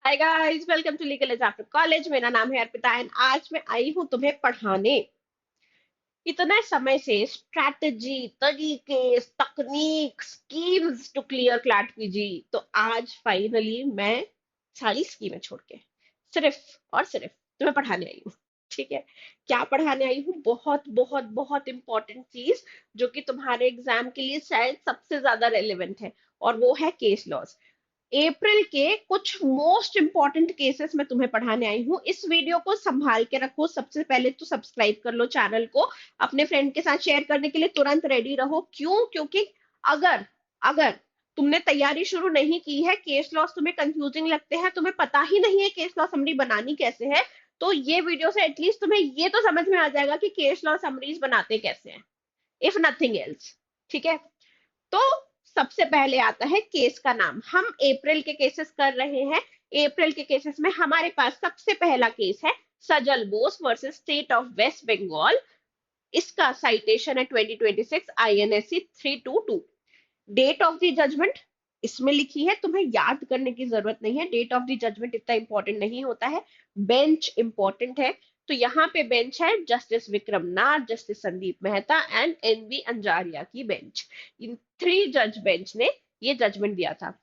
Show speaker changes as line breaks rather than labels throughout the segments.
Hi guys, welcome to legal edge after college. मेरा नाम है अर्पिता एंड आज मैं आई हूँ तुम्हें पढ़ाने। इतने समय से स्ट्रैटेजी, तरीके, तकनीक, schemes to clear CLAT PG, तो आज फाइनली मैं सारी स्कीमें छोड़ के सिर्फ और सिर्फ तुम्हें पढ़ाने आई हूँ। ठीक है, क्या पढ़ाने आई हूँ? बहुत बहुत बहुत इंपॉर्टेंट चीज जो कि तुम्हारे एग्जाम के लिए शायद सबसे ज्यादा रेलेवेंट है, और वो है केस लॉज। अप्रैल के कुछ मोस्ट इंपॉर्टेंट केसेस मैं तुम्हें पढ़ाने आई हूँ। इस वीडियो को संभाल के रखो। सबसे पहले तो सब्सक्राइब कर लो चैनल को। अपने फ्रेंड के साथ शेयर करने के लिए तुरंत रेडी रहो। क्यों? क्योंकि अगर अगर तुमने तैयारी शुरू नहीं की है, केस लॉस तुम्हें कंफ्यूजिंग लगते हैं, तुम्हें पता ही नहीं है केस लॉ समरी बनानी कैसे है, तो ये वीडियो से एटलीस्ट तुम्हें ये तो समझ में आ जाएगा कि केस लॉ समरीज बनाते कैसे हैं, इफ नथिंग एल्स। ठीक है, तो सबसे पहले आता है केस का नाम। हम अप्रैल के केसेस कर रहे हैं। अप्रैल के केसेस में हमारे पास सबसे पहला केस है Sajal Bose versus state of West Bengal. इसका साइटेशन है 2026 INSC 322। Date of the judgement इसमें लिखी है, तुम्हें याद करने की जरूरत नहीं है। डेट ऑफ द जजमेंट इतना इंपॉर्टेंट नहीं होता है, बेंच इंपॉर्टेंट है। तो यहाँ पे बेंच है justice Vikram Nath, justice Sandeep Mehta and NV Anjaria की बेंच। इन 3 जज बेंच ने ये जजमेंट दिया था।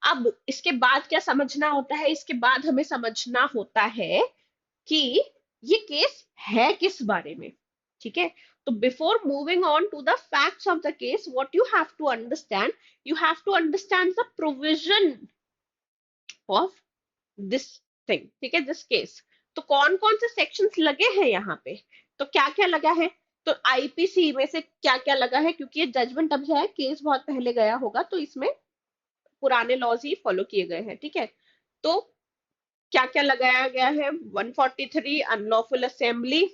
अब इसके बाद क्या समझना होता है? इसके बाद हमें समझना होता है कि ये केस है किस बारे में। ठीक है, तो before moving on to the facts of the case, what you have to understand the provision of this thing. ठीक है, दिस केस। तो कौन कौन से सेक्शंस लगे हैं यहाँ पे? तो क्या क्या लगा है? तो आईपीसी में से क्या क्या लगा है? क्योंकि ये जजमेंट अभी है, केस बहुत पहले गया होगा, तो इसमें पुराने लॉज ही फॉलो किए गए हैं। ठीक है, तो क्या क्या लगाया गया है? 143 unlawful assembly,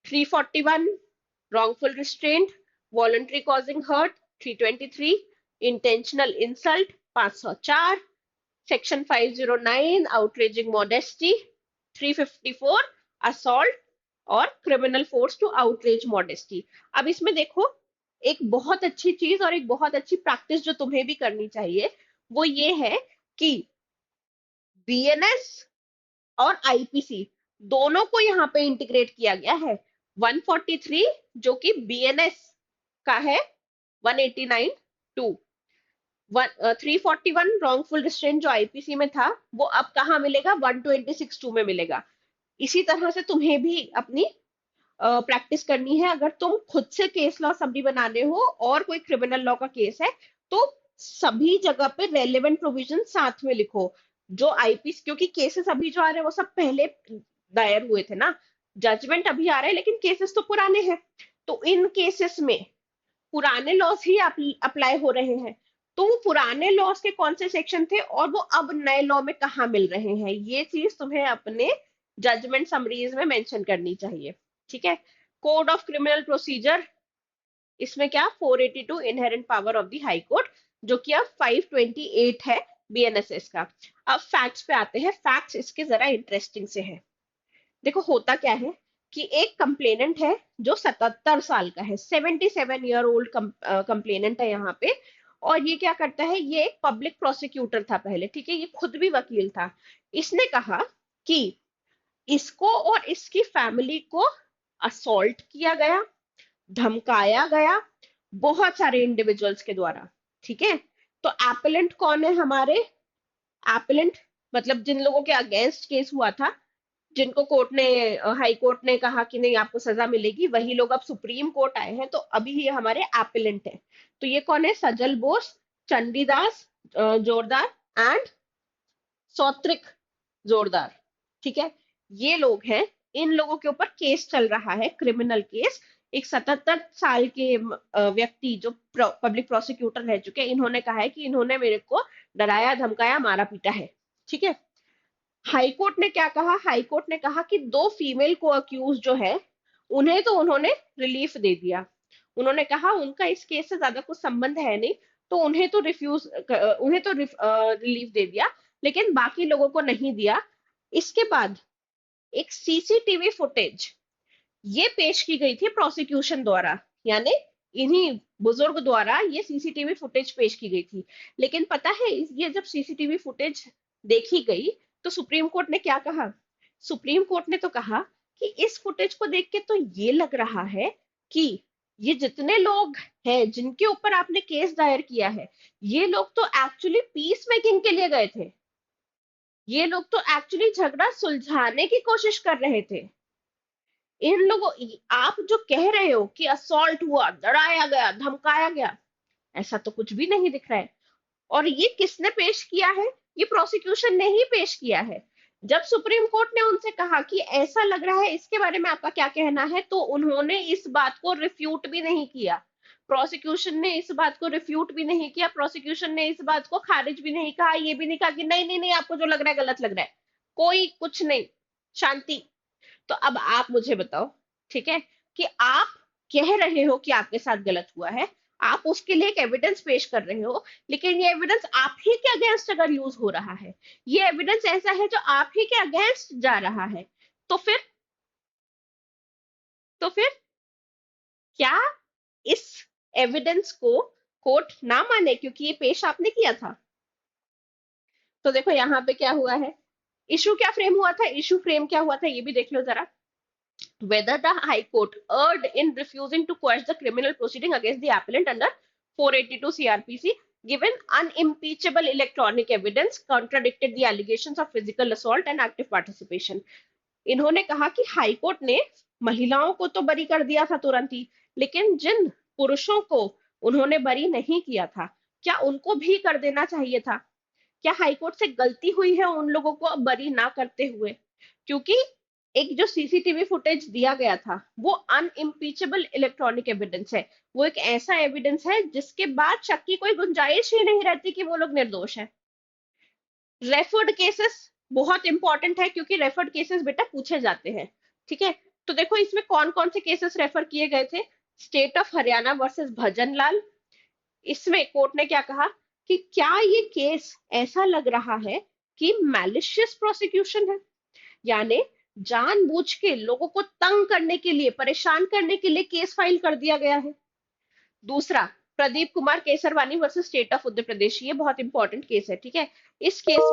341 wrongful restraint, voluntary causing hurt, 323 intentional insult, 504 section 509 outraging modesty, 354 assault और criminal force to outrage modesty। अब इसमें देखो, एक बहुत अच्छी चीज और एक बहुत अच्छी प्रैक्टिस जो तुम्हें भी करनी चाहिए, वो ये है कि BNS और आईपीसी दोनों को यहाँ पे इंटीग्रेट किया गया है। 143 जो कि बीएनएस का है, 189 टू 341 रॉन्गफुल रिस्ट्रेंट जो आईपीसी में था, वो अब कहाँ मिलेगा? 126 टू में मिलेगा। इसी तरह से तुम्हें भी अपनी प्रैक्टिस करनी है। अगर तुम खुद से केस लॉ समरी बना रहे हो और कोई क्रिमिनल लॉ का केस है, तो सभी जगह पे रेलेवेंट प्रोविजन साथ में लिखो। जो आईपीसी, क्योंकि केसेस अभी जो आ रहे हैं वो सब पहले दायर हुए थे ना, जजमेंट अभी आ रहे हैं लेकिन केसेस तो पुराने हैं। तो इन केसेस में पुराने लॉस ही अप्लाई हो रहे हैं। तो वो पुराने लॉस के कौन से सेक्शन थे और वो अब नए लॉ में कहाँ मिल रहे हैं, ये चीज तुम्हें अपने जजमेंट समरीज में मेंशन करनी चाहिए। ठीक है, कोड ऑफ क्रिमिनल प्रोसीजर, इसमें क्या 482 inherent power of the high court, जो कि अब 528 है बीएनएसएस का। अब फैक्ट्स पे आते हैं। फैक्ट्स इसके जरा इंटरेस्टिंग से है। देखो होता क्या है कि एक कंप्लेनेंट है जो 77 साल का है, 77-year-old कंप्लेनेंट है यहाँ पे। और ये क्या करता है? ये एक पब्लिक प्रोसिक्यूटर था पहले। ठीक है, ये खुद भी वकील था। इसने कहा कि इसको और इसकी फैमिली को असॉल्ट किया गया, धमकाया गया बहुत सारे इंडिविजुअल्स के द्वारा। ठीक है, तो एपेलेंट कौन है हमारे? एपेलेंट मतलब जिन लोगों के अगेंस्ट केस हुआ था, जिनको कोर्ट ने, हाई कोर्ट ने कहा कि नहीं आपको सजा मिलेगी, वही लोग अब सुप्रीम कोर्ट आए हैं, तो अभी ये हमारे एपेलेंट है। तो ये कौन है? सजल बोस, चंडीदास जोरदार एंड सौत्रिक जोरदार। ठीक है, ये लोग हैं। इन लोगों के ऊपर केस चल रहा है, क्रिमिनल केस। एक 77 साल के व्यक्ति जो पब्लिक प्रोसिक्यूटर रह चुके हैं, इन्होंने कहा है कि इन्होंने मेरे को डराया, धमकाया, मारा पीटा है। ठीक है, हाई कोर्ट ने क्या कहा? हाई कोर्ट ने कहा कि 2 फीमेल को अक्यूज जो है, उन्हें तो उन्होंने रिलीफ दे दिया। उन्होंने कहा उनका इस केस से ज्यादा कुछ संबंध है नहीं, तो उन्हें तो रिलीफ दे दिया, लेकिन बाकी लोगों को नहीं दिया। इसके बाद एक सीसीटीवी फुटेज ये पेश की गई थी प्रोसिक्यूशन द्वारा, यानी इन्हीं बुजुर्ग द्वारा ये सीसीटीवी फुटेज पेश की गई थी। लेकिन पता है ये जब सीसीटीवी फुटेज देखी गई, तो सुप्रीम कोर्ट ने क्या कहा? सुप्रीम कोर्ट ने तो कहा कि इस फुटेज को देख के तो ये लग रहा है कि ये जितने लोग हैं जिनके ऊपर आपने केस दायर किया है, ये लोग तो एक्चुअली पीस मेकिंग के लिए गए थे। ये लोग तो एक्चुअली झगड़ा सुलझाने की कोशिश कर रहे थे। इन लोगों, आप जो कह रहे हो कि असॉल्ट हुआ, डराया गया, धमकाया गया, ऐसा तो कुछ भी नहीं दिख रहा है। और ये किसने पेश किया है? ये प्रोसिक्यूशन ने ही पेश किया है। जब सुप्रीम कोर्ट ने उनसे कहा कि ऐसा लग रहा है, इसके बारे में आपका क्या कहना है, तो उन्होंने इस बात को रिफ्यूट भी नहीं किया। प्रोसिक्यूशन ने इस बात को रिफ्यूट भी नहीं किया, प्रोसिक्यूशन ने इस बात को खारिज भी नहीं कहा, ये भी नहीं कहा कि नहीं नहीं नहीं, आपको जो लग रहा है गलत लग रहा है। कोई कुछ नहीं, शांति। तो अब आप मुझे बताओ, ठीक है, कि आप कह रहे हो कि आपके साथ गलत हुआ है, आप उसके लिए एक एविडेंस पेश कर रहे हो, लेकिन ये एविडेंस आप ही के अगेंस्ट अगर यूज हो रहा है, ये एविडेंस ऐसा है जो आप ही के अगेंस्ट जा रहा है, तो फिर तो फिर क्या इस एविडेंस को कोर्ट ना माने क्योंकि ये पेश आपने किया था? तो देखो यहाँ पे क्या हुआ है, इशू क्या फ्रेम हुआ था, इशू फ्रेम क्या हुआ था ये भी देख लो जरा। Whether the High Court erred in refusing to quash the criminal proceeding against the appellant under 482 CRPC, given unimpeachable electronic evidence contradicted the allegations of physical assault and active participation. इन्होंने कहा कि हाई कोर्ट ने महिलाओं को तो बरी कर दिया था तुरंत ही, लेकिन जिन पुरुषों को उन्होंने बरी नहीं किया था, क्या उनको भी कर देना चाहिए था? क्या हाईकोर्ट से गलती हुई है उन लोगों को बरी ना करते हुए? क्योंकि एक जो सीसीटीवी फुटेज दिया गया था वो अनइम्पीचेबल इलेक्ट्रॉनिक एविडेंस है। वो एक ऐसा एविडेंस है जिसके बाद शक की कोई गुंजाइश ही नहीं रहती कि वो लोग निर्दोष है। रेफर्ड केसेस बहुत इंपॉर्टेंट है क्योंकि रेफर्ड केसेस बेटा पूछे जाते हैं, ठीक है। तो देखो इसमें कौन कौन से केसेस रेफर किए गए थे। स्टेट ऑफ हरियाणा वर्सेस भजन लाल। इसमें कोर्ट ने क्या कहा कि क्या ये केस ऐसा लग रहा है कि मैलिशियस प्रोसिक्यूशन है, यानी जानबूझ के लोगों को तंग करने के लिए, परेशान करने के लिए केस फाइल कर दिया गया है। दूसरा, Pradeep Kumar Kesarwani versus state of Uttar Pradesh, ये बहुत इंपॉर्टेंट केस है, ठीक है। इस केस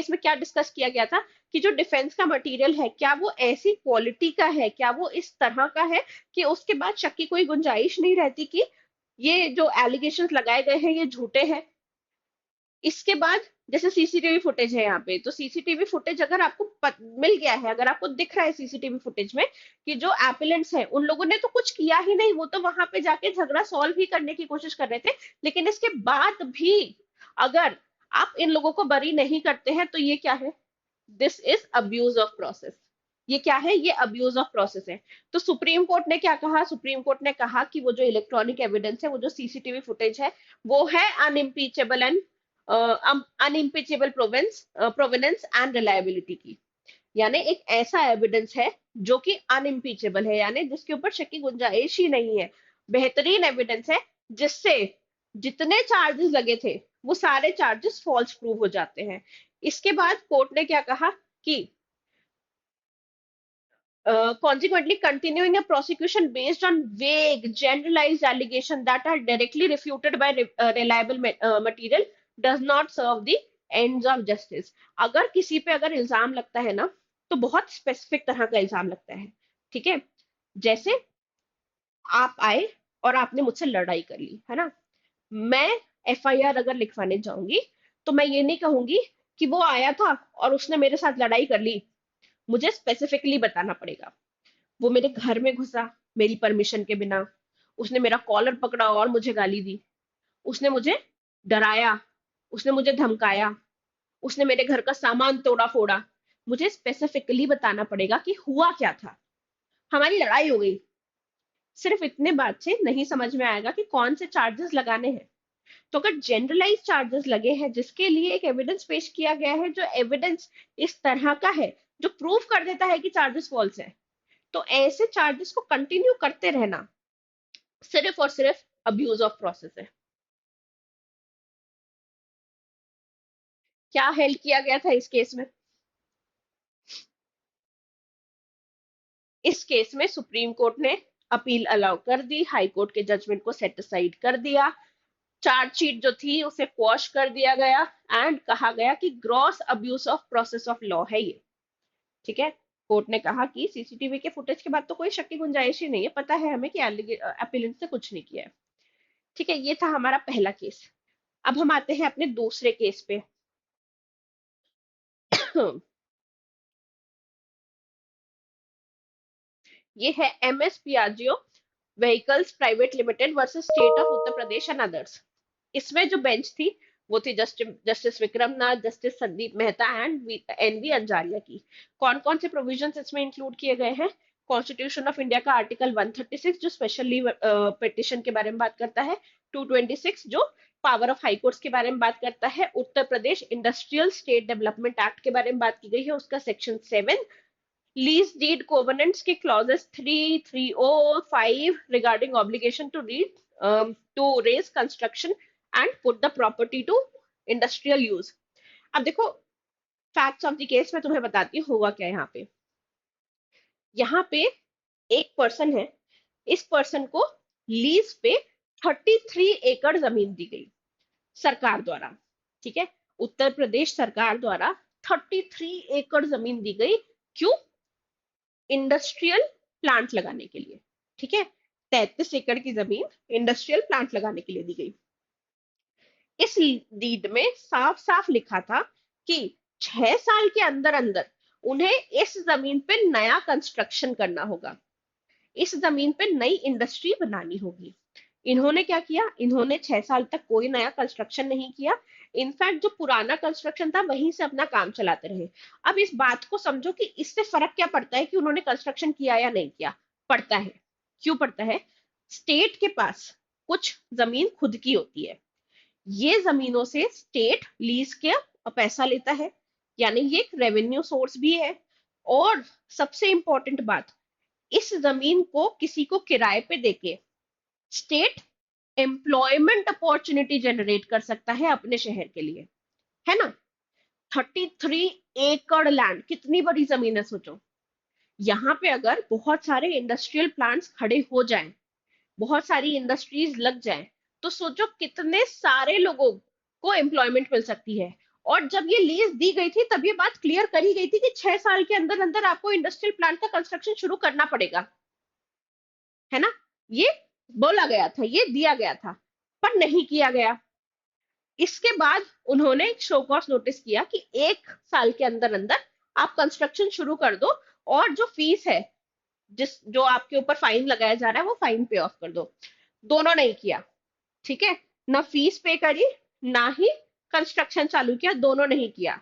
में क्या डिस्कस किया गया था कि जो डिफेंस का मटेरियल है क्या वो ऐसी क्वालिटी का है, क्या वो इस तरह का है कि उसके बाद शक की कोई गुंजाइश नहीं रहती कि ये जो एलिगेशंस लगाए गए हैं ये झूठे हैं। इसके बाद जैसे सीसीटीवी फुटेज है यहाँ पे, तो सीसीटीवी फुटेज अगर आपको मिल गया है, अगर आपको दिख रहा है सीसीटीवी फुटेज में कि जो एपिलेंट्स हैं उन लोगों ने तो कुछ किया ही नहीं, वो तो वहां पे जाके झगड़ा सॉल्व ही करने की कोशिश कर रहे थे, लेकिन इसके बाद भी अगर आप इन लोगों को बरी नहीं करते हैं तो ये क्या है? This is abuse of process. ये क्या है? ये अब्यूज ऑफ प्रोसेस है। तो सुप्रीम कोर्ट ने क्या कहा? सुप्रीम कोर्ट ने कहा कि वो जो इलेक्ट्रॉनिक एविडेंस है, वो जो सीसीटीवी फुटेज है, वो है अनइम्पीचेबल एंड अनइम्पीचेबल प्रोवेनेंस एंड रिलायबिलिटी की। यानी एक ऐसा एविडेंस है जो कि अनइम्पीचेबल है, यानी जिसके ऊपर शक की गुंजाइश ही नहीं है। बेहतरीन एविडेंस है जिससे जितने चार्जेस लगे थे वो सारे चार्जेस फॉल्स प्रूव हो जाते हैं। इसके बाद कोर्ट ने क्या कहा कि consequently continuing a prosecution based on vague generalized allegation that are directly refuted by reliable material does not serve the ends of justice। अगर किसी पे अगर इल्जाम लगता है ना, तो बहुत स्पेसिफिक तरह का इल्जाम लगता है, ठीक है। जैसे आप आए और आपने मुझसे लड़ाई कर ली, है ना। मैं एफआईआर अगर लिखवाने जाऊंगी तो मैं ये नहीं कहूंगी कि वो आया था और उसने मेरे साथ लड़ाई कर ली। मुझे स्पेसिफिकली बताना पड़ेगा, वो मेरे घर में घुसा मेरी परमिशन के बिना, उसने मेरा कॉलर पकड़ा और मुझे गाली दी, उसने मुझे डराया, उसने मुझे धमकाया, उसने मेरे घर का सामान तोड़ा फोड़ा। मुझे स्पेसिफिकली बताना पड़ेगा कि हुआ क्या था। हमारी लड़ाई हो गई, सिर्फ इतने बात से नहीं समझ में आएगा कि कौन से चार्जेस लगाने हैं। तो अगर जनरलाइज चार्जेस लगे हैं जिसके लिए एक एविडेंस पेश किया गया है, जो एविडेंस इस तरह का है जो प्रूव कर देता है कि चार्जेस फॉल्स है, तो ऐसे चार्जेस को कंटिन्यू करते रहना सिर्फ और सिर्फ अब्यूज ऑफ प्रोसेस है। क्या हेल्प किया गया था इस केस में? इस केस में सुप्रीम कोर्ट ने अपील अलाउ कर दी, हाई कोर्ट के जजमेंट को सेट असाइड कर दिया। चार्जशीट जो थी उसे क्वॉश कर दिया गया एंड कहा गया कि gross abuse of process of law है ये। ठीक है, कोर्ट ने कहा कि सीसीटीवी के फुटेज के बाद तो कोई शक की गुंजाइश ही नहीं है, पता है हमें कि एपिलेंट ने कुछ नहीं किया है। ठीक है, ये था हमारा पहला केस। अब हम आते हैं अपने दूसरे केस पे। ये है MS Piaggio vehicles private limited versus state of Uttar Pradesh and others. इसमें जो बेंच थी वो थी justice Vikram Nath, justice Sandeep Mehta and NV Anjaria की। कौन कौन से प्रोविजंस इसमें इंक्लूड किए गए हैं? कॉन्स्टिट्यूशन ऑफ इंडिया का आर्टिकल 136 जो स्पेशल लीव पिटिशन के बारे में बात करता है, 226 जो पावर ऑफ हाई कोर्ट्स के बारे में बात करता है, Uttar Pradesh industrial state development act के बारे में बात की गई है उसका सेक्शन 7, लीज डीड कोवेनेंट्स के clauses 3, 3O, 5 regarding obligation to raise construction and put the property to industrial use. अब देखो, फैक्ट्स ऑफ द केस में तुम्हें बताती हूँ होगा क्या यहाँ पे। यहाँ पे एक पर्सन है, इस पर्सन को लीज पे 33 एकड़ जमीन दी गई सरकार द्वारा। ठीक है, उत्तर प्रदेश सरकार द्वारा 33 एकड़ जमीन दी गई। क्यों? इंडस्ट्रियल प्लांट लगाने के लिए। ठीक है, 33 एकड़ की जमीन इंडस्ट्रियल प्लांट लगाने के लिए दी गई। इस डीड में साफ साफ लिखा था कि 6 साल के अंदर अंदर उन्हें इस जमीन पे नया कंस्ट्रक्शन करना होगा, इस जमीन पे नई इंडस्ट्री बनानी होगी। इन्होंने क्या किया? इन्होंने 6 साल तक कोई नया कंस्ट्रक्शन नहीं किया। इनफैक्ट जो पुराना कंस्ट्रक्शन था वहीं से अपना काम चलाते रहे। अब इस बात को समझो कि इससे फर्क क्या पड़ता है कि उन्होंने कंस्ट्रक्शन किया या नहीं किया। पड़ता है। क्यों पड़ता है? स्टेट के पास कुछ जमीन खुद की होती है, ये जमीनों से स्टेट लीज के पैसा लेता है, यानी ये एक रेवेन्यू सोर्स भी है। और सबसे इंपॉर्टेंट बात, इस जमीन को किसी को किराए पे देके स्टेट एम्प्लॉयमेंट अपॉर्चुनिटी जनरेट कर सकता है अपने शहर के लिए, है ना। 33 एकड़ लैंड, कितनी बड़ी जमीन है सोचो। यहाँ पे अगर बहुत सारे इंडस्ट्रियल प्लांट्स खड़े हो जाएं, बहुत सारी इंडस्ट्रीज लग जाएं, तो सोचो कितने सारे लोगों को एम्प्लॉयमेंट मिल सकती है। और जब ये लीज दी गई थी तब ये बात क्लियर करी गई थी कि 6 साल के अंदर अंदर आपको इंडस्ट्रियल प्लांट का कंस्ट्रक्शन शुरू करना पड़ेगा, है ना। ये बोला गया था, ये दिया गया था, पर नहीं किया गया। इसके बाद उन्होंने एक शो कॉज नोटिस किया कि 1 साल के अंदर अंदर आप कंस्ट्रक्शन शुरू कर दो, और जो फीस है, जो आपके ऊपर फाइन लगाया जा रहा है वो फाइन पे ऑफ कर दो। दोनों नहीं किया। ठीक है, ना फीस पे करी, ना ही कंस्ट्रक्शन चालू किया, दोनों नहीं किया।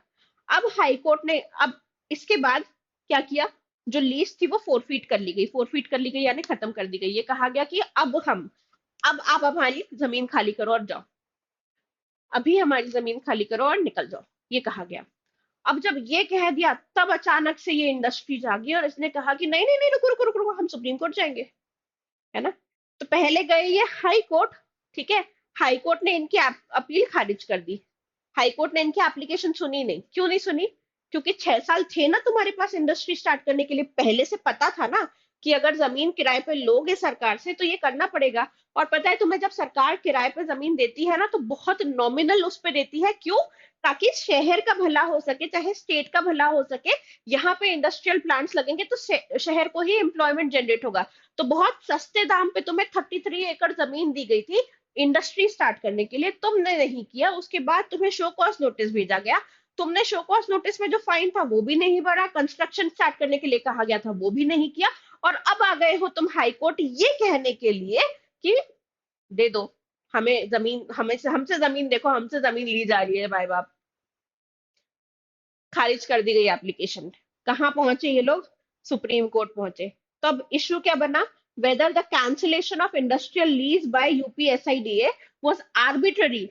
अब हाई कोर्ट ने, अब इसके बाद क्या किया? जो लीज थी वो फोरफीट कर ली गई, फोरफीट कर ली गई यानी खत्म कर दी गई। ये कहा गया कि अब आप हमारी जमीन खाली करो और जाओ, अभी हमारी जमीन खाली करो और निकल जाओ, ये कहा गया। अब जब ये कह दिया तब अचानक से ये इंडस्ट्री जागी और इसने कहा कि नहीं नहीं नहीं, रुको रुको रुको रुको, हम सुप्रीम कोर्ट जाएंगे, है ना। तो पहले गए ये हाई कोर्ट। ठीक है, हाई कोर्ट ने इनकी अपील खारिज कर दी। हाई कोर्ट ने इनकी एप्लीकेशन सुनी नहीं। क्यों नहीं सुनी? क्योंकि 6 साल थे ना तुम्हारे पास इंडस्ट्री स्टार्ट करने के लिए, पहले से पता था ना कि अगर जमीन किराए पे लोगे सरकार से तो ये करना पड़ेगा। और पता है तुम्हें, जब सरकार किराए पे जमीन देती है ना तो बहुत नॉमिनल उस पे देती है। क्यों? ताकि शहर का भला हो सके, चाहे स्टेट का भला हो सके। यहाँ पे इंडस्ट्रियल प्लांट्स लगेंगे तो शहर को ही एम्प्लॉयमेंट जनरेट होगा। तो बहुत सस्ते दाम पे तुम्हें 33 एकड़ जमीन दी गई थी इंडस्ट्री स्टार्ट करने के लिए, तुमने नहीं किया। उसके बाद तुम्हें शो कॉज नोटिस भेजा गया, तुमने शो कॉज नोटिस में जो फाइन था वो भी नहीं भरा, कंस्ट्रक्शन स्टार्ट करने के लिए कहा गया था वो भी नहीं किया, और अब आ गए हो तुम हाई कोर्ट ये कहने के लिए कि दे दो हमें जमीन, हमें हमसे जमीन, देखो हमसे जमीन ली जा रही है भाई बाप। खारिज कर दी गई एप्लीकेशन। कहां पहुंचे ये लोग? सुप्रीम कोर्ट पहुंचे। तो अब इश्यू क्या बना? Whether the cancellation of industrial lease by UPSIDA was arbitrary.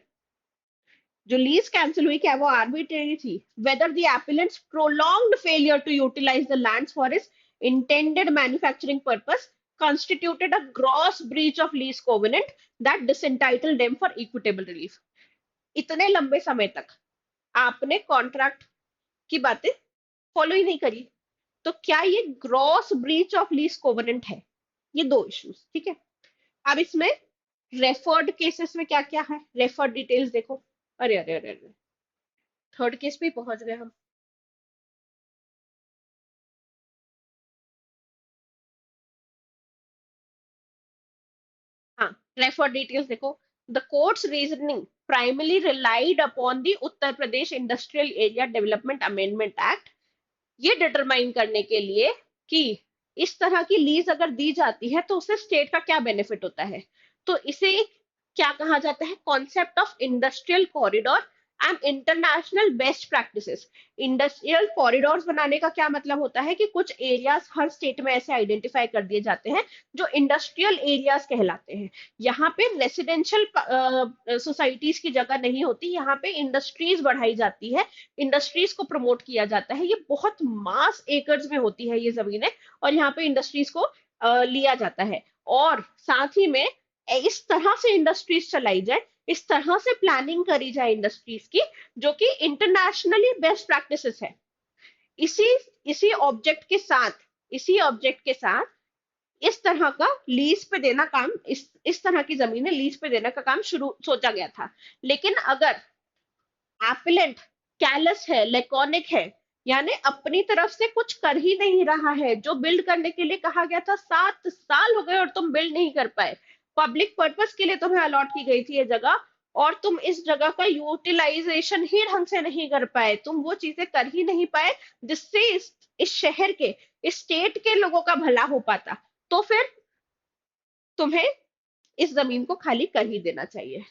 जो लीज कैंसिल हुई क्या वो आर्बिट्ररी थी? Whether the appellants prolonged failure to utilise the lands for its intended manufacturing purpose constituted a gross breach of lease covenant that disentitled them for equitable relief। इतने लंबे समय तक आपने कॉन्ट्रैक्ट की बातें फॉलो ही नहीं करी, तो क्या ये gross breach of lease covenant है? ये दो इश्यूज। ठीक है, अब इसमें रेफर्ड केसेस में क्या क्या है, रेफर्ड डिटेल्स देखो। अरे अरे अरे अरे, थर्ड केस पे ही पहुंच गए हम। हाँ, रेफर्ड डिटेल्स देखो। The courts reasoning primarily relied upon the Uttar Pradesh industrial area development amendment act, ये डिटरमाइन करने के लिए कि इस तरह की लीज अगर दी जाती है तो उससे स्टेट का क्या बेनिफिट होता है। तो इसे क्या कहा जाता है, concept of industrial corridor and international best practices. Industrial corridors बनाने का क्या मतलब होता है कि कुछ एरियाज हर स्टेट में ऐसे आइडेंटिफाई कर दिए जाते हैं जो इंडस्ट्रियल एरियाज कहलाते हैं। यहाँ पे रेसिडेंशियल सोसाइटीज की जगह नहीं होती, यहाँ पे इंडस्ट्रीज बढ़ाई जाती है, इंडस्ट्रीज को प्रमोट किया जाता है। ये बहुत मास एकर्स में होती है ये जमीनें, और यहाँ पे इंडस्ट्रीज को लिया जाता है। और साथ ही में इस तरह से इंडस्ट्रीज चलाई जाए, इस तरह से प्लानिंग करी जाए इंडस्ट्रीज की, जो कि इंटरनेशनली बेस्ट प्रैक्टिसेस है। इसी इसी ऑब्जेक्ट के साथ, इसी ऑब्जेक्ट के साथ इस तरह का लीज पे देना काम, इस तरह की जमीनें लीज पे देने का काम शुरू सोचा गया था। लेकिन अगर एपिलेंट कैलस है, लेकोनिक है, यानी अपनी तरफ से कुछ कर ही नहीं रहा है, जो बिल्ड करने के लिए कहा गया था 7 साल हो गए और तुम बिल्ड नहीं कर पाए, पब्लिक पर्पस के लिए तुम्हें अलॉट की गई थी ये जगह, और तुम इस जगह का यूटिलाइजेशन ही ढंग से नहीं कर पाए, तुम वो चीजें कर ही नहीं पाए जिससे इस शहर के, इस स्टेट के लोगों का भला हो पाता, तो फिर तुम्हें इस जमीन को खाली कर ही देना चाहिए।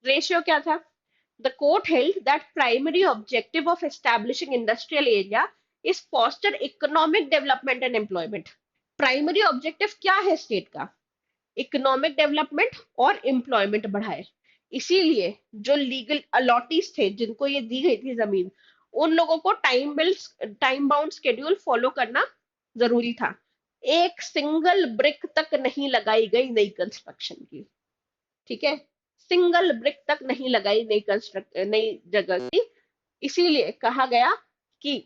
रेशियो क्या था? The court held that primary objective of establishing industrial area is foster economic development and employment. Primary objective क्या है स्टेट का? इकोनॉमिक डेवलपमेंट और एम्प्लॉयमेंट बढ़ाए। इसीलिए जो लीगल अलॉटीज थे, जिनको ये दी गई थी जमीन, उन लोगों को टाइम बाउंड शेड्यूल फॉलो करना जरूरी था। एक सिंगल ब्रिक तक नहीं लगाई गई नई कंस्ट्रक्शन की, ठीक है, सिंगल ब्रिक तक नहीं लगाई नई जगह की। इसीलिए कहा गया कि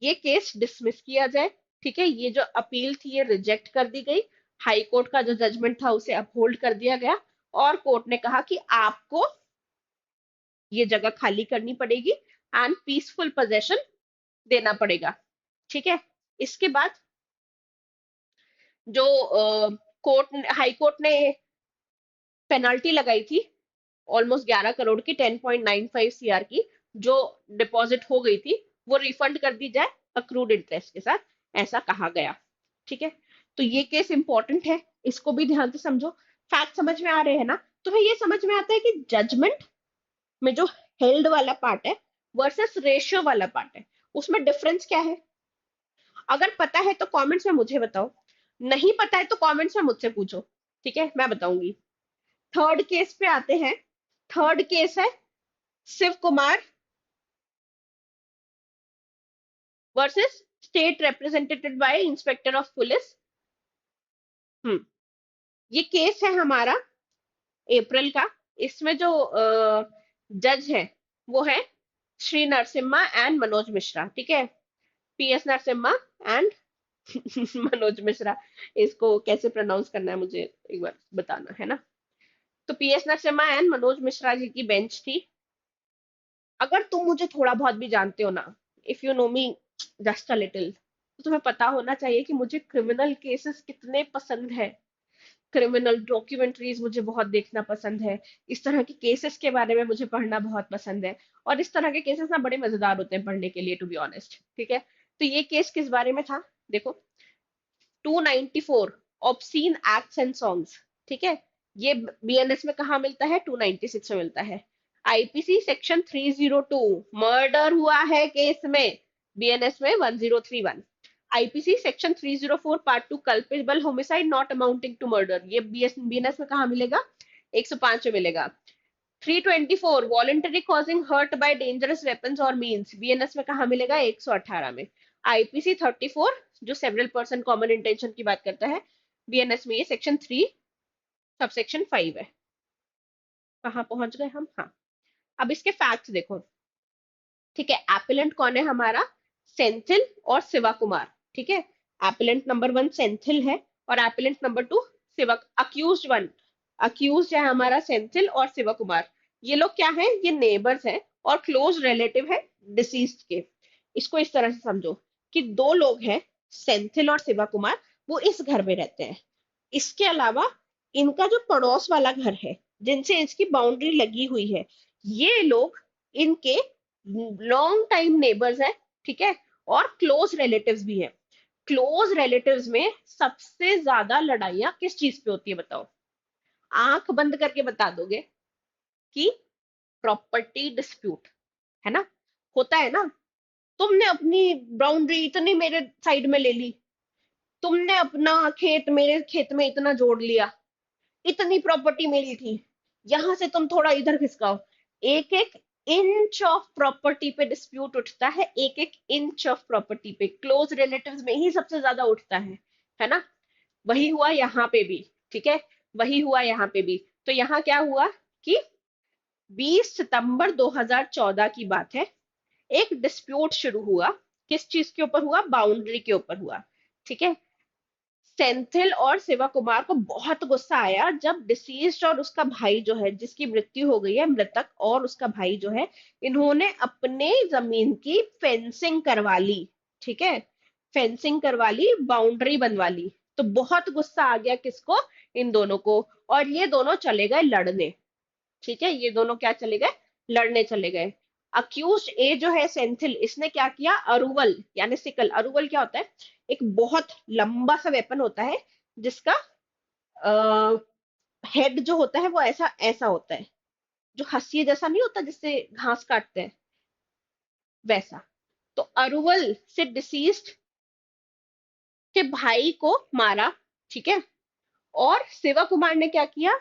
ये केस डिसमिस किया जाए, ठीक है, ये जो अपील थी ये रिजेक्ट कर दी गई, हाई कोर्ट का जो जजमेंट था उसे अपहोल्ड कर दिया गया, और कोर्ट ने कहा कि आपको ये जगह खाली करनी पड़ेगी एंड पीसफुल पोजेशन देना पड़ेगा, ठीक है। इसके बाद जो कोर्ट, हाई कोर्ट ने पेनल्टी लगाई थी ऑलमोस्ट 11 करोड़ की, 10.95 सीआर की, जो डिपॉजिट हो गई थी वो रिफंड कर दी जाए अक्रूड इंटरेस्ट के साथ, ऐसा कहा गया, ठीक है। तो ये केस इंपॉर्टेंट है, इसको भी ध्यान से समझो। फैक्ट समझ में आ रहे हैं ना? तुम्हें ये समझ में आता है कि जजमेंट में जो हेल्ड वाला पार्ट है वर्सेस रेशियो वाला पार्ट है, उसमें डिफरेंस क्या है? अगर पता है तो कमेंट्स में मुझे बताओ, नहीं पता है तो कमेंट्स में मुझसे पूछो, ठीक है, मैं बताऊंगी। थर्ड केस पे आते हैं। थर्ड केस है Shiv Kumar versus state represented by inspector of police. Hmm, ये केस है हमारा अप्रैल का। इसमें जो जज है वो है श्री नरसिम्हा एंड मनोज मिश्रा, ठीक है, पीएस नरसिम्हा एंड मनोज मिश्रा। इसको कैसे प्रोनाउंस करना है मुझे एक बार बताना है ना। तो पीएस नरसिम्हा एंड मनोज मिश्रा जी की बेंच थी। अगर तुम मुझे थोड़ा बहुत भी जानते हो ना, if you know me just a little, तो तुम्हें पता होना चाहिए कि मुझे क्रिमिनल केसेस कितने पसंद है। क्रिमिनल डॉक्यूमेंट्रीज मुझे बहुत देखना पसंद है, इस तरह के केसेस के बारे में मुझे पढ़ना बहुत पसंद है, और इस तरह के केसेस ना बड़े मजेदार होते हैं पढ़ने के लिए, टू बी ऑनेस्ट, ठीक है। तो ये केस किस बारे में था देखो। 294 ऑब्सीन एक्ट्स एंड सॉन्ग्स, ठीक है, ये बीएनएस में कहा मिलता है? 296 में मिलता है। आईपीसी सेक्शन 302, मर्डर हुआ है केस में, बीएनएस में 1031। IPC section 304 part 2 culpable homicide not amounting to murder, ये बीएनएस में कहा मिलेगा? 105 में मिलेगा। 324 voluntary causing hurt by dangerous weapons और मीन्स, बीएनएस में कहा मिलेगा? 118 में। आईपीसी 34 जो सेवरल पर्सन कॉमन इंटेंशन की बात करता है, बीएनएस में ये सेक्शन 3 सबसेक्शन 5 है। कहाँ पहुंच गए हम? हाँ, अब इसके फैक्ट्स देखो, ठीक है। एपिलेंट कौन है हमारा? सेंथिल और शिवा कुमार, ठीक है। एपिलेंट नंबर 1 सेंथिल है और एपिलेंट नंबर 2 शिवक अक्यूज वन, अक्यूज है हमारा सेंथिल और शिव कुमार। ये लोग क्या है, ये नेबर्स है और क्लोज रिलेटिव है डिसीज्ड के। इसको इस तरह से समझो कि दो लोग हैं, सेंथिल और शिवा कुमार, वो इस घर में रहते हैं। इसके अलावा इनका जो पड़ोस वाला घर है, जिनसे इसकी बाउंड्री लगी हुई है, ये लोग इनके लॉन्ग टाइम नेबर्स हैं, ठीक है, और क्लोज रिलेटिव्स भी हैं। क्लोज रिलेटिव्स में सबसे ज्यादा लड़ाइयां किस चीज पे होती है बताओ? आंख बंद करके बता दोगे कि प्रॉपर्टी डिस्प्यूट, है ना? होता है ना, तुमने अपनी बाउंड्री इतनी मेरे साइड में ले ली, तुमने अपना खेत मेरे खेत में इतना जोड़ लिया, इतनी प्रॉपर्टी मेरी थी, यहां से तुम थोड़ा इधर खिसकाओ। एक एक इंच ऑफ प्रॉपर्टी पे डिस्प्यूट उठता है, एक एक इंच ऑफ प्रॉपर्टी पे क्लोज रिलेटिव्स में ही सबसे ज्यादा उठता है ना? वही हुआ यहाँ पे भी, ठीक है, वही हुआ यहाँ पे भी। तो यहाँ क्या हुआ कि 20 सितंबर 2014 की बात है, एक डिस्प्यूट शुरू हुआ। किस चीज के ऊपर हुआ? बाउंड्री के ऊपर हुआ, ठीक है। सेंथिल और शिवा कुमार को बहुत गुस्सा आया जब डिसीज्ड और उसका भाई जो है, जिसकी मृत्यु हो गई है, मृतक और उसका भाई जो है, इन्होंने अपने जमीन की फेंसिंग करवा ली, ठीक है, फेंसिंग करवा ली, बाउंड्री बनवा ली। तो बहुत गुस्सा आ गया किसको? इन दोनों को। और ये दोनों चले गए लड़ने, ठीक है, ये दोनों क्या चले गए? लड़ने चले गए। अक्यूज ए जो है सेंथिल, इसने क्या किया? अरुवल यानी सिकल, अरुवल क्या होता है? एक बहुत लंबा सा वेपन होता है जिसका हेड जो होता है वो ऐसा ऐसा होता है, जो हंसिए जैसा नहीं होता जिससे घास काटते हैं, वैसा। तो अरुवल से डिसीज्ड के भाई को मारा, ठीक है। और शिवा कुमार ने क्या किया?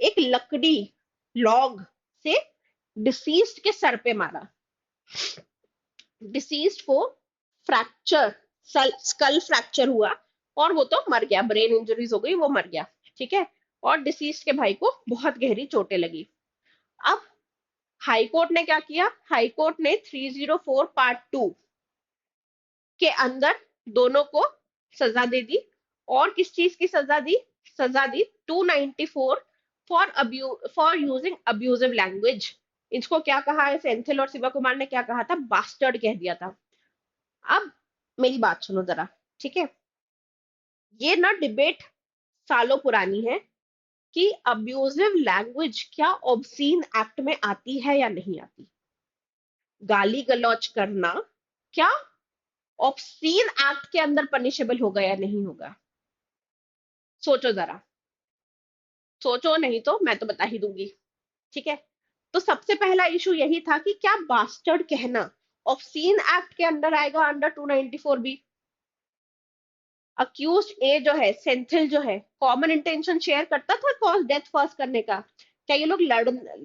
एक लकड़ी, लॉग से डिसीज्ड के सर पे मारा। डिसीज्ड को फ्रैक्चर, स्कल फ्रैक्चर हुआ और वो तो मर गया, ब्रेन इंजरीज हो गई, वो मर गया, ठीक है। और डिसीज्ड के भाई को बहुत गहरी चोटें लगी। अब हाई कोर्ट ने क्या किया? हाई कोर्ट ने 304 पार्ट 2 के अंदर दोनों को सजा दे दी। और किस चीज की सजा दी? सजा दी 294 फॉर यूजिंग अब्यूजिव लैंग्वेज। इसको क्या कहा है? सेंथिल और शिवा कुमार ने क्या कहा था? बास्टर्ड कह दिया था। अब मेरी बात सुनो जरा, ठीक है। ये ना डिबेट सालों पुरानी है कि अब्यूजिव लैंग्वेज क्या ऑब्सीन एक्ट में आती है या नहीं आती। गाली गलौज करना क्या ऑब्सीन एक्ट के अंदर पनिशेबल होगा या नहीं होगा? सोचो जरा, सोचो, नहीं तो मैं तो बता ही दूंगी, ठीक है। तो सबसे पहला इशू यही था कि क्या बास्टर्ड कहना ऑब्सीन एक्ट के अंदर आएगा, अंडर 294 बी? अक्यूज ए जो है, सेंथिल जो है, कॉमन इंटेंशन शेयर करता था कॉज डेथ फर्स्ट करने का? क्या ये लोग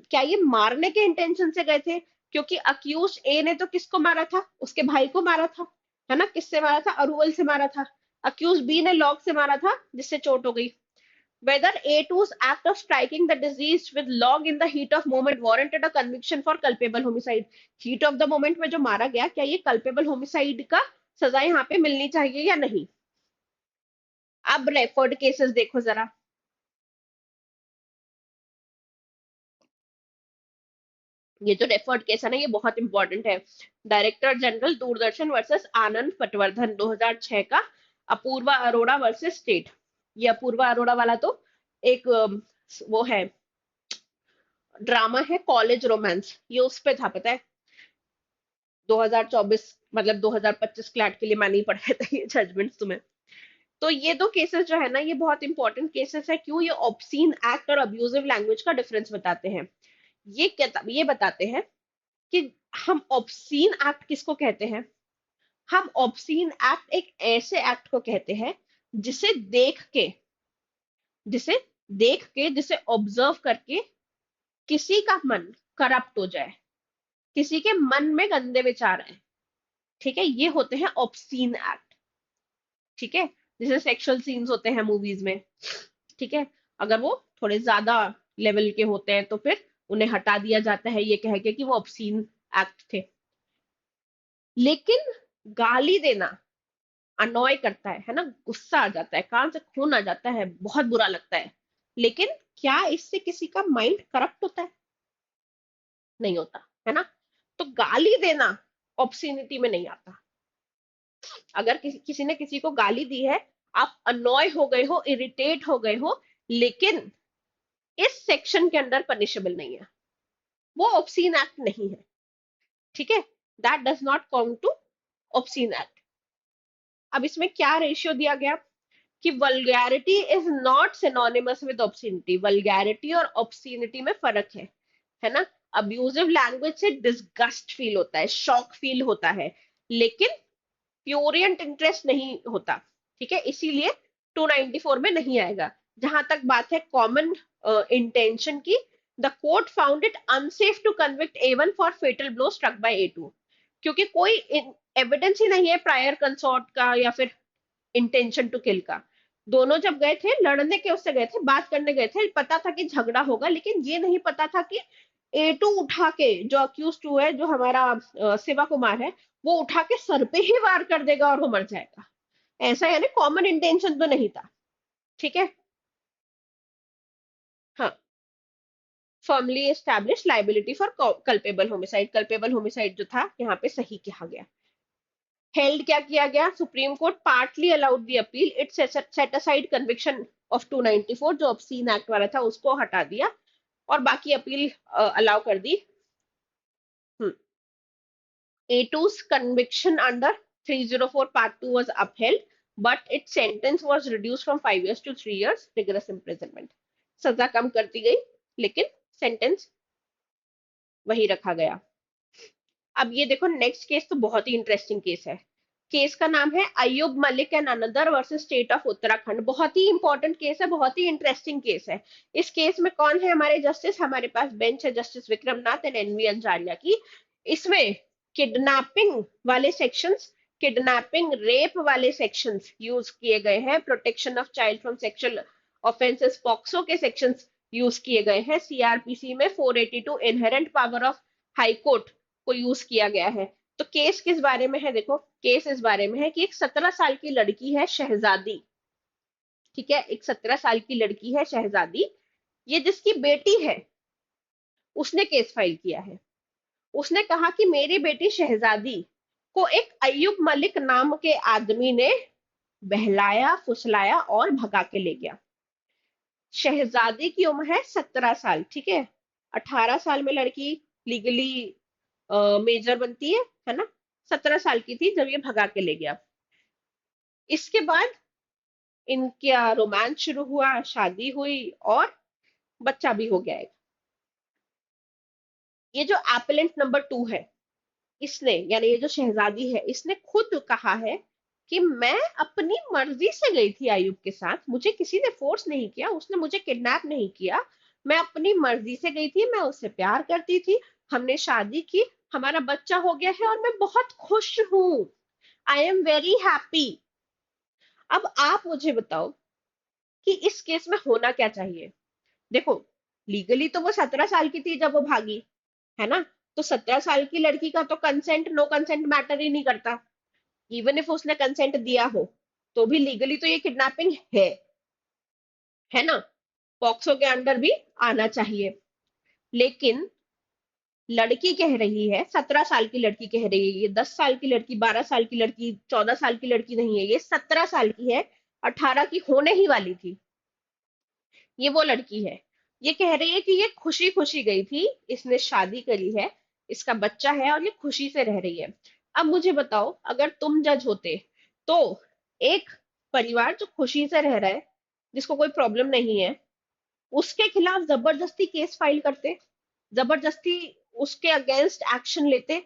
क्या ये मारने के इंटेंशन से गए थे? क्योंकि अक्यूज ए ने तो किसको मारा था? उसके भाई को मारा था, है ना? किससे मारा था? अरुवल से मारा था। अक्यूज बी ने लॉक से मारा था, जिससे चोट हो गई। Whether A2's act of striking the deceased with log in the heat of moment warranted a conviction for culpable homicide? Heat of the moment में जो मारा गया, क्या ये culpable homicide का सजा यहाँ पे मिलनी चाहिए या नहीं? अब रेफर्ड केसेस देखो जरा। ये जो रेफर्ड केस है ना, ये बहुत इंपॉर्टेंट है। डायरेक्टर जनरल दूरदर्शन वर्सेस आनंद पटवर्धन 2006 का, अपूर्वा अरोड़ा वर्सेस स्टेट। ये अपूर्वा अरोड़ा वाला तो एक वो है, ड्रामा है, कॉलेज रोमांस, ये उस पे था, पता है? 2024 मतलब 2025 क्लैट के लिए मैंने ही पढ़ाया था ये जजमेंट्स तुम्हें। तो ये दो केसेस जो है ना, ये बहुत इंपॉर्टेंट केसेस है। क्यों? ये ऑब्सीन एक्ट और अब्यूजिव लैंग्वेज का डिफरेंस बताते हैं। ये बताते हैं कि हम ऑब्सीन एक्ट किसको कहते हैं? हम ऑब्सीन एक्ट एक ऐसे एक्ट को कहते हैं जिसे देख के, जिसे जिसे ऑब्जर्व करके किसी का मन करप्ट हो जाए, किसी के मन में गंदे विचार आए, ठीक है, ये होते हैं ऑब्सीन एक्ट, ठीक है। जैसे सेक्सुअल सीन्स होते हैं मूवीज में, ठीक है, अगर वो थोड़े ज्यादा लेवल के होते हैं तो फिर उन्हें हटा दिया जाता है ये कह के कि वो ऑब्सीन एक्ट थे। लेकिन गाली देना, अनॉय करता है ना, गुस्सा आ जाता है, कान से खून आ जाता है, बहुत बुरा लगता है। लेकिन क्या इससे किसी का माइंड करप्ट होता है? नहीं होता, है ना। तो गाली देना ऑब्ससीनिटी में नहीं आता। अगर किसी ने किसी को गाली दी है, आप अनॉय हो गए हो, इरिटेट हो गए हो, लेकिन इस सेक्शन के अंदर पनिशेबल नहीं है, वो ऑब्सीन एक्ट नहीं है, ठीक है। That does not count to obscene act. अब इसमें क्या रेशियो दिया गया कि vulgarity is not synonymous with obscenity. Vulgarity और ऑब्सीनिटी में फर्क है ना। अब्यूजिव लैंग्वेज से डिस्गस्ट फील होता है, शॉक फील होता है, लेकिन प्योरियंट इंटरेस्ट नहीं होता, ठीक है। इसीलिए 294 में नहीं आएगा। जहां तक बात है कॉमन इंटेंशन की, the court found it unsafe to convict A1 for fatal blow struck by A2, क्योंकि कोई एविडेंस ही नहीं है प्रायर कंसॉर्ट का या फिर इंटेंशन टू किल का। दोनों जब गए थे लड़ने के, उससे गए थे, बात करने गए थे, पता था कि झगड़ा होगा, लेकिन ये नहीं पता था कि A2 उठा के, जो अक्यूज टू है, जो हमारा शिवा कुमार है, वो उठा के सर पे ही वार कर देगा और वो मर जाएगा। ऐसा यानी कॉमन इंटेंशन तो नहीं था, ठीक है। हाँ, firmly establish liability for culpable homicide. Culpable homicide जो था यहाँ पे सही कहा गया। हेल्ड क्या किया गया, supreme court partly allowed the appeal, it set aside conviction of 294 जो ऑब्सीन एक्ट वाला था उसको हटा दिया, और बाकी अपील अलाउ कर दी। A2's conviction under 304 part 2 was upheld, but its sentence was reduced from 5 years to 3 years rigorous imprisonment. सजा कम कर दी गई, लेकिन सेंटेंस वही रखा गया। अब ये देखो, नेक्स्ट केस तो बहुत ही इंटरेस्टिंग केस है। केस का नाम है Ayub Malik and another versus state of Uttarakhand. बहुत ही इंपॉर्टेंट केस है, बहुत ही इंटरेस्टिंग केस है। इस केस में कौन है हमारे जस्टिस? हमारे पास बेंच है justice Vikram Nath and NV Anjaria की। इसमें किडनैपिंग वाले सेक्शंस, किडनैपिंग रेप वाले सेक्शंस यूज किए गए हैं, protection of child from sexual offences POCSO के सेक्शंस यूज किए गए हैं। सीआरपीसी में 482 inherent power of high court को यूज किया गया है। तो केस किस बारे में है? देखो, केस इस बारे में है कि एक 17 साल की लड़की है शहजादी, ठीक है, एक 17 साल की लड़की है शहजादी, ये जिसकी बेटी है, उसने केस फाइल किया है। उसने कहा कि मेरी बेटी शहजादी को एक अयूब मलिक नाम के आदमी ने बहलाया, फुसलाया और भगा के ले गया। शहजादी की उम्र है 17 साल, ठीक है। 18 साल में लड़की लीगली मेजर बनती है ना। 17 साल की थी जब ये भगा के ले गया। इसके बाद इनका रोमांस शुरू हुआ, शादी हुई और बच्चा भी हो गया है। ये जो एपेलेंट नंबर 2 है, इसने, यानी ये जो शहजादी है, इसने खुद कहा है कि मैं अपनी मर्जी से गई थी आयुब के साथ, मुझे किसी ने फोर्स नहीं किया, उसने मुझे किडनैप नहीं किया, मैं अपनी मर्जी से गई थी, मैं उससे प्यार करती थी, हमने शादी की, हमारा बच्चा हो गया है और मैं बहुत खुश हूं। I am very happy. अब आप मुझे बताओ कि इस केस में होना क्या चाहिए? देखो, लीगली तो वो 17 साल की थी जब वो भागी, है ना। तो 17 साल की लड़की का तो कंसेंट, नो कंसेंट मैटर ही नहीं करता। इवन इफ उसने कंसेंट दिया हो तो भी लीगली तो ये किडनैपिंग है ना, पॉक्सो के अंडर भी आना चाहिए। लेकिन लड़की कह रही है, 17 साल की लड़की कह रही है, ये 10 साल की लड़की, 12 साल की लड़की, 14 साल की लड़की नहीं है, ये 17 साल की है, 18 की होने ही वाली थी। ये वो लड़की है, ये कह रही है कि ये खुशी खुशी गई थी, इसने शादी करी है, इसका बच्चा है और ये खुशी से रह रही है। अब मुझे बताओ, अगर तुम जज होते तो एक परिवार जो खुशी से रह रहा है, जिसको कोई प्रॉब्लम नहीं है, उसके खिलाफ जबरदस्ती केस फाइल करते, जबरदस्ती उसके अगेंस्ट एक्शन लेते,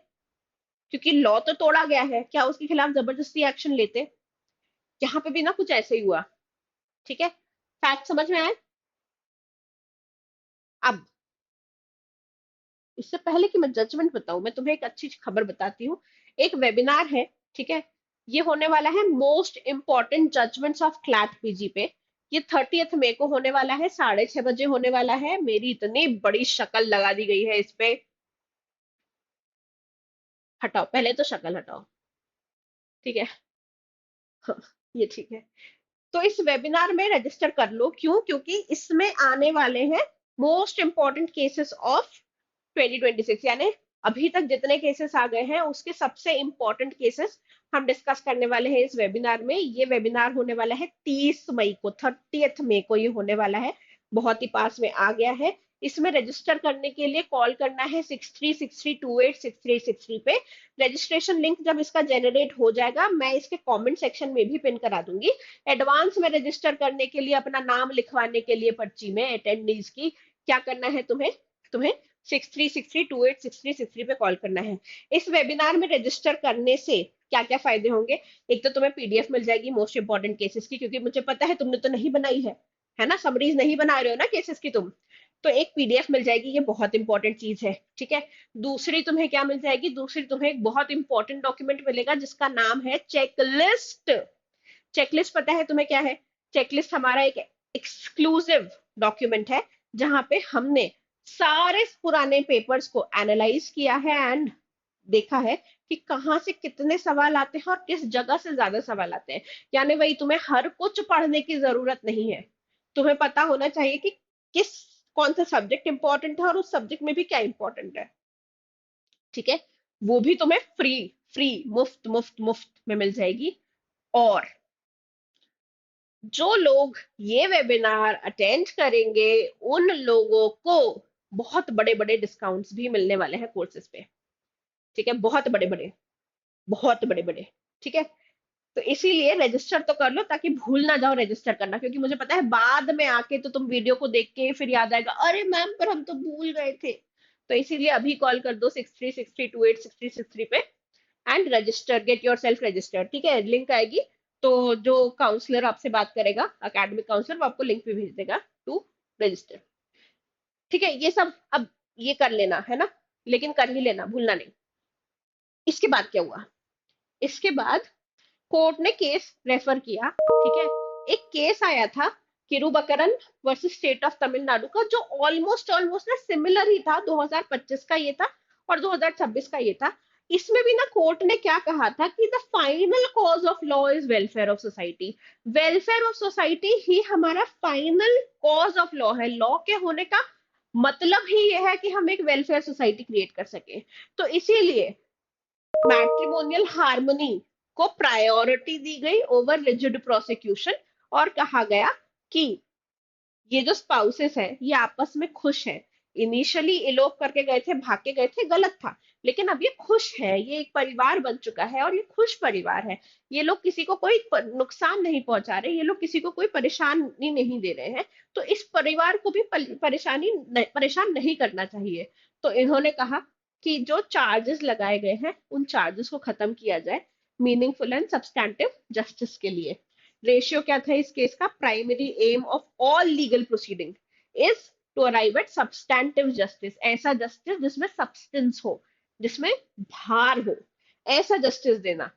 क्योंकि लॉ तो तोड़ा गया है, क्या उसके खिलाफ जबरदस्ती एक्शन लेते? यहाँ पे भी ना कुछ ऐसे ही हुआ, ठीक है। फैक्ट समझ में आए? अब इससे पहले कि मैं जजमेंट बताऊं, मैं तुम्हें एक अच्छी खबर बताती हूँ। एक वेबिनार है, ठीक है, ये होने वाला है most important judgments of CLAT PG पे। ये 30th मई को होने वाला है, 6:30 बजे होने वाला है। मेरी इतनी बड़ी शक्ल लगा दी गई है इस पे। हटाओ, पहले तो शक्ल हटाओ, ठीक है। हाँ, ये ठीक है। तो इस वेबिनार में रजिस्टर कर लो। क्यों? क्योंकि इसमें आने वाले हैं मोस्ट इंपॉर्टेंट केसेस ऑफ 2026, यानी अभी तक जितने केसेस आ गए हैं उसके सबसे इंपॉर्टेंट केसेस हम डिस्कस करने वाले हैं इस वेबिनार में। ये वेबिनार होने वाला है 30 मई को, 30 मई को ये होने वाला है, बहुत ही पास में आ गया है। इसमें रजिस्टर करने के लिए कॉल करना है 6363286363 पे। रजिस्ट्रेशन लिंक जब इसका जनरेट हो जाएगा मैं इसके कमेंट सेक्शन में भी पिन करा दूंगी। एडवांस में रजिस्टर करने के लिए, अपना नाम लिखवाने के लिए पर्ची में अटेंडीज की, क्या करना है तुम्हें? तुम्हें 6363286363 पे कॉल करना है। इस वेबिनार में रजिस्टर करने से क्या क्या फायदे होंगे? एक तो तुम्हें पीडीएफ मिल जाएगी मोस्ट इंपॉर्टेंट केसेस की, क्योंकि मुझे पता है तुमने तो नहीं बनाई है ना, समरीज नहीं बना रहे हो ना केसेस की तुम। तो एक पीडीएफ मिल जाएगी, ये बहुत इंपॉर्टेंट चीज है, ठीक है। दूसरी तुम्हें क्या मिल जाएगी? दूसरी तुम्हें एक बहुत इंपॉर्टेंट डॉक्यूमेंट मिलेगा जिसका नाम है चेकलिस्ट। चेकलिस्ट पता है तुम्हें क्या है? चेकलिस्ट हमारा एक एक्सक्लूसिव डॉक्यूमेंट है जहां पे हमने सारे पुराने पेपर्स को एनालाइज किया है एंड देखा है कि कहाँ से कितने सवाल आते हैं और किस जगह से ज्यादा सवाल आते हैं। यानी वही, तुम्हें हर कुछ पढ़ने की जरूरत नहीं है। तुम्हें पता होना चाहिए कि किस कौन सा सब्जेक्ट इंपॉर्टेंट है और उस सब्जेक्ट में भी क्या इंपॉर्टेंट है, ठीक है। वो भी तुम्हें फ्री, फ्री, मुफ्त मुफ्त मुफ्त में मिल जाएगी। और जो लोग ये वेबिनार अटेंड करेंगे उन लोगों को बहुत बड़े बड़े डिस्काउंट्स भी मिलने वाले हैं कोर्सेज पे, ठीक है। बहुत बड़े बड़े, बहुत बड़े बड़े, ठीक है। तो इसीलिए रजिस्टर तो कर लो ताकि भूल ना जाओ रजिस्टर करना, क्योंकि मुझे पता है बाद में आके तो तुम वीडियो को देख के फिर याद आएगा, अरे मैम पर हम तो भूल गए थे। तो इसीलिए अभी कॉल कर दो 6363286363 पे and register, get your self registered, ठीक है। लिंक आएगी तो जो काउंसलर आपसे बात करेगा, अकेडमिक काउंसलर, वो आपको लिंक भी भेज देगा टू रजिस्टर, ठीक है। ये सब अब ये कर लेना है ना, लेकिन कर ही लेना, भूलना नहीं। इसके बाद क्या हुआ? इसके बाद कोर्ट ने केस रेफर किया, ठीक है। एक केस आया था किरुबकरन वर्सेस स्टेट ऑफ तमिलनाडु का, जो ऑलमोस्ट ऑलमोस्ट ना सिमिलर ही था। 2025 का ये था और 2026 का ये था। इसमें भी ना कोर्ट ने क्या कहा था कि the final cause of law is welfare of society. Welfare of society ही हमारा फाइनल कॉज ऑफ लॉ है। लॉ के होने का मतलब ही ये है कि हम एक वेलफेयर सोसाइटी क्रिएट कर सके। तो इसीलिए मैट्रिमोनियल हार्मनी को प्रायोरिटी दी गई ओवर रिजिड प्रोसिक्यूशन, और कहा गया कि ये जो स्पाउसेस है ये आपस में खुश है। इनिशियली इलोप करके गए थे, भाग के गए थे, गलत था, लेकिन अब ये खुश है, ये एक परिवार बन चुका है और ये खुश परिवार है। ये लोग किसी को कोई नुकसान नहीं पहुंचा रहे, ये लोग किसी को कोई परेशानी नहीं दे रहे हैं। तो इस परिवार को भी परेशान नहीं करना चाहिए। तो इन्होंने कहा कि जो चार्जेस लगाए गए हैं उन चार्जेस को खत्म किया जाए मीनिंगफुल एंड सब्सटैंटिव जस्टिस के लिए। रेशियो क्या था इस केस का? Primary aim of all legal proceeding is to arrive at substantive justice. ऐसा जस्टिस जिसमें सब्सटेंस हो, जिसमें धार हो, ऐसा जस्टिस देना।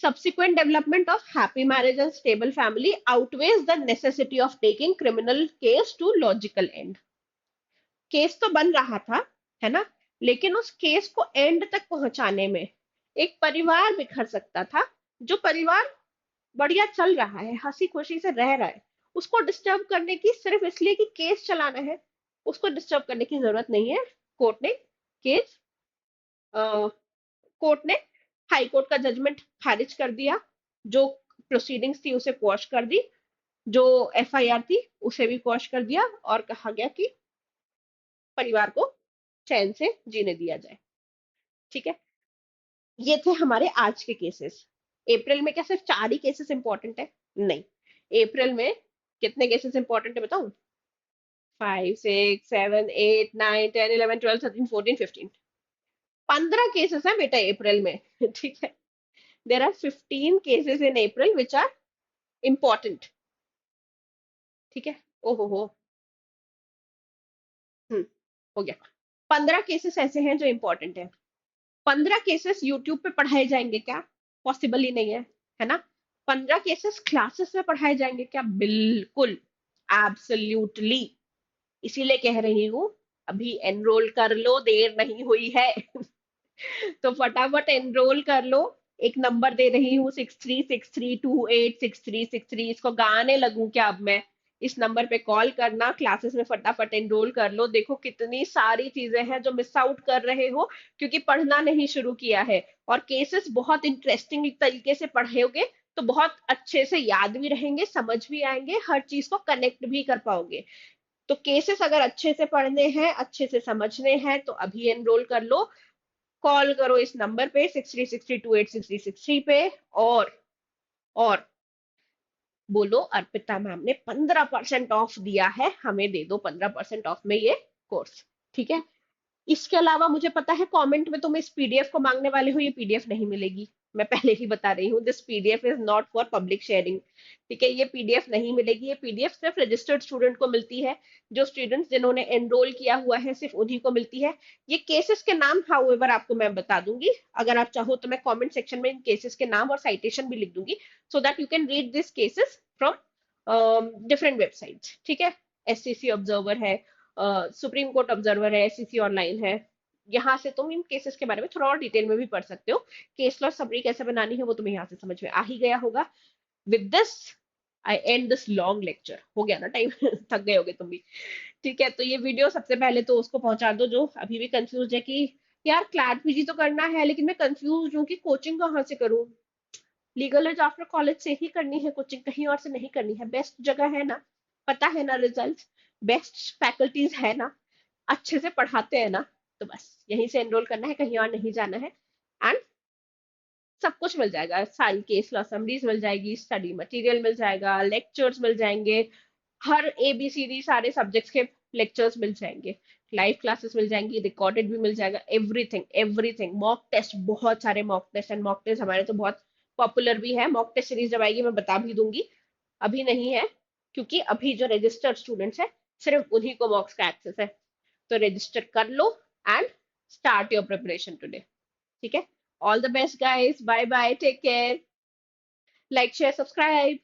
Subsequent development of happy marriage and stable family outweighs the necessity of taking criminal case to logical end। Case तो बन रहा था, है ना, लेकिन उस केस को एंड तक पहुंचाने में एक परिवार बिखर सकता था। जो परिवार बढ़िया चल रहा है, हंसी खुशी से रह रहा है, उसको डिस्टर्ब करने की, सिर्फ इसलिए कि केस चलाना है, उसको डिस्टर्ब करने की जरूरत नहीं है। कोर्ट ने केस कोर्ट ने हाई कोर्ट का जजमेंट खारिज कर दिया। जो प्रोसीडिंग्स थी उसे क्वॉश कर दी, जो एफआईआर थी उसे भी क्वॉश कर दिया, और कहा गया कि परिवार को चैन से जीने दिया जाए, ठीक है। ये थे हमारे आज के केसेस। अप्रैल में क्या सिर्फ 4 ही केसेस इंपॉर्टेंट है? नहीं, अप्रैल में कितने केसेस इंपॉर्टेंट है बताऊं? 5 6 7 8 9 10 11 12 13 14 15। 15 केसेस हैं बेटा अप्रैल में ठीक है। There are 15 cases in April which are important, ठीक है। ओहो हो, हम्म, हो गया। 15 केसेस ऐसे हैं जो इम्पोर्टेंट है। 15 केसेस यूट्यूब पे पढ़ाए जाएंगे क्या? पॉसिबल ही नहीं है ना। 15 केसेस क्लासेस में पढ़ाए जाएंगे क्या? बिल्कुल, एब्सोल्युटली। इसीलिए कह रही हूँ अभी एनरोल कर लो, देर नहीं हुई है तो फटाफट एनरोल कर लो। एक नंबर दे रही हूँ 6363286363, इसको गाने लगूं क्या अब मैं? इस नंबर पे कॉल करना, क्लासेस में फटाफट एनरोल कर लो। देखो कितनी सारी चीजें हैं जो मिस आउट कर रहे हो क्योंकि पढ़ना नहीं शुरू किया है। और केसेस बहुत इंटरेस्टिंग तरीके से पढ़ोगे तो बहुत अच्छे से याद भी रहेंगे, समझ भी आएंगे, हर चीज को कनेक्ट भी कर पाओगे। तो केसेस अगर अच्छे से पढ़ने हैं, अच्छे से समझने हैं तो अभी एनरोल कर लो। कॉल करो इस नंबर पे 6362866363 पे। और और बोलो अर्पिता मैम ने 15% ऑफ दिया है, हमें दे दो 15% ऑफ में ये कोर्स। ठीक है। इसके अलावा मुझे पता है कमेंट में तुम इस पीडीएफ को मांगने वाले हो, ये पीडीएफ नहीं मिलेगी। मैं पहले ही बता रही हूँ, this PDF is not for public sharing. ठीक है, ये पीडीएफ नहीं मिलेगी। ये पीडीएफ सिर्फ रजिस्टर्ड स्टूडेंट को मिलती है। जो स्टूडेंट्स जिन्होंने एनरोल किया हुआ है सिर्फ उन्हीं को मिलती है। ये केसेस के नाम हाउएवर आपको मैं बता दूंगी। अगर आप चाहो तो मैं कमेंट सेक्शन में इन केसेस के नाम और साइटेशन भी लिख दूंगी, so that you can read this cases from different websites. ठीक है। एससीसी ऑब्जर्वर है, सुप्रीम कोर्ट ऑब्जर्वर है, एससीसी ऑनलाइन है। यहाँ से तुम इन केसेस के बारे में थोड़ा और डिटेल में भी पढ़ सकते हो। केस लॉ समरी कैसे बनानी है वो तुम्हें यहाँ से समझ में आ ही गया होगा। With this I and this long lecture. हो गया ना टाइम? थक गए होगे तुम भी। ठीक है, तो ये वीडियो सबसे पहले तो उसको पहुंचा दो जो अभी भी कंफ्यूज है कि यार क्लैट पीजी तो करना है लेकिन मैं कंफ्यूज हूँ कि कोचिंग कहाँ से करूँ। लीगल एज आफ्टर कॉलेज से ही करनी है कोचिंग, कहीं और से नहीं करनी है। बेस्ट जगह है ना, पता है ना रिजल्ट, बेस्ट फैकल्टीज है ना, अच्छे से पढ़ाते हैं ना, तो बस यहीं से एनरोल करना है, कहीं और नहीं जाना है। एंड सब कुछ मिल जाएगा, सारी केस लॉ समरीज मिल जाएगी, स्टडी मटेरियल मिल जाएगा, लेक्चर्स मिल जाएंगे, हर एबीसीडी सारे सब्जेक्ट्स के लेक्चर्स मिल जाएंगे, लाइव क्लासेस मिल जाएंगी, रिकॉर्डेड भी मिल जाएगा, एवरीथिंग एवरीथिंग। मॉक टेस्ट, बहुत सारे mock test, and mock test हमारे तो बहुत पॉपुलर भी है। मॉक टेस्ट सीरीज जब आएगी मैं बता भी दूंगी। अभी नहीं है क्योंकि अभी जो रजिस्टर्ड स्टूडेंट्स है सिर्फ उन्हीं को मॉक्स का एक्सेस है। तो रजिस्टर कर लो and start your preparation today. ठीक है। All the best guys, bye bye, take care, like share subscribe.